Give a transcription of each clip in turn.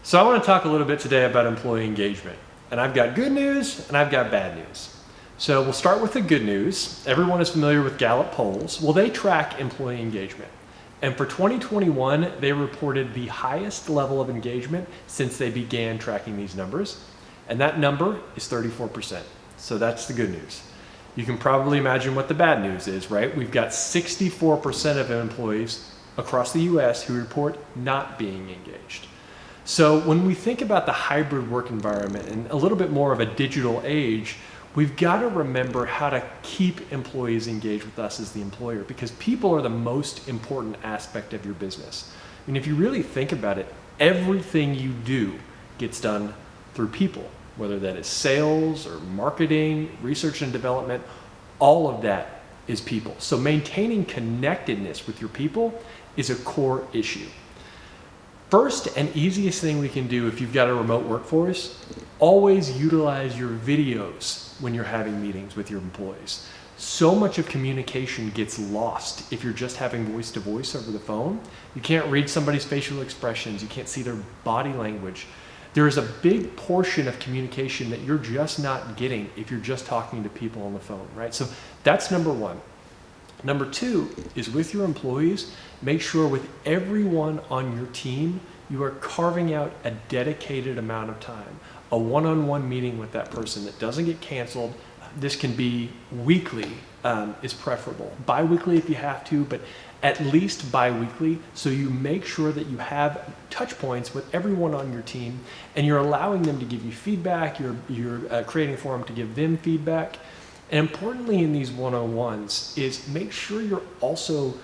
So I want to talk a little bit today about employee engagement. And I've got good news and I've got bad news. So we'll start with the good news. Everyone is familiar with Gallup polls. Well, they track employee engagement. And for 2021, they reported the highest level of engagement since they began tracking these numbers. And that number is 34%. So that's the good news. You can probably imagine what the bad news is, right? We've got 64% of employees across the US who report not being engaged. So when we think about the hybrid work environment and a little bit more of a digital age, we've got to remember how to keep employees engaged with us as the employer, because people are the most important aspect of your business. And if you really think about it, everything you do gets done through people, whether that is sales or marketing, research and development, all of that is people. So maintaining connectedness with your people is a core issue. First and easiest thing we can do if you've got a remote workforce, always utilize your videos when you're having meetings with your employees. So much of communication gets lost if you're just having voice to voice over the phone. You can't read somebody's facial expressions. You can't see their body language. There is a big portion of communication that you're just not getting if you're just talking to people on the phone, right? So that's number one. Number two is with your employees, make sure with everyone on your team, you are carving out a dedicated amount of time, a one-on-one meeting with that person that doesn't get canceled. This can be weekly, is preferable. Bi-weekly if you have to, but at least bi-weekly, so you make sure that you have touch points with everyone on your team and you're allowing them to give you feedback, you're creating for them to give them feedback. And importantly in these one-on-ones is make sure you're also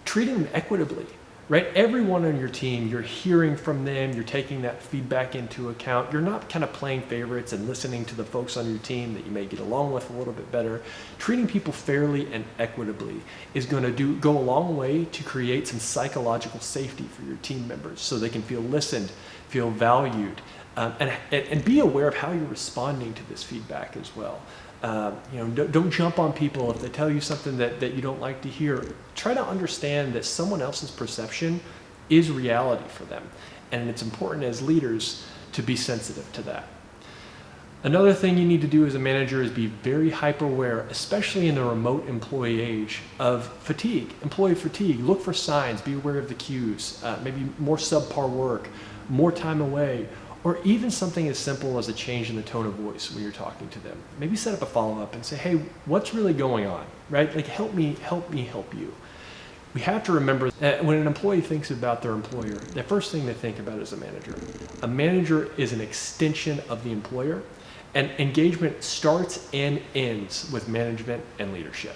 treating them equitably, right? Everyone on your team, you're hearing from them, you're taking that feedback into account. You're not kind of playing favorites and listening to the folks on your team that you may get along with a little bit better. Treating people fairly and equitably is going to go a long way to create some psychological safety for your team members so they can feel listened, feel valued, and be aware of how you're responding to this feedback as well. Don't jump on people if they tell you something that you don't like to hear. Try to understand that someone else's perception is reality for them. And it's important as leaders to be sensitive to that. Another thing you need to do as a manager is be very hyper-aware, especially in the remote employee age, of fatigue, employee fatigue. Look for signs, be aware of the cues, maybe more subpar work, more time away, or even something as simple as a change in the tone of voice when you're talking to them. Maybe set up a follow-up and say, hey, what's really going on, right? Like, help me help you. We have to remember that when an employee thinks about their employer, the first thing they think about is a manager. A manager is an extension of the employer, and engagement starts and ends with management and leadership.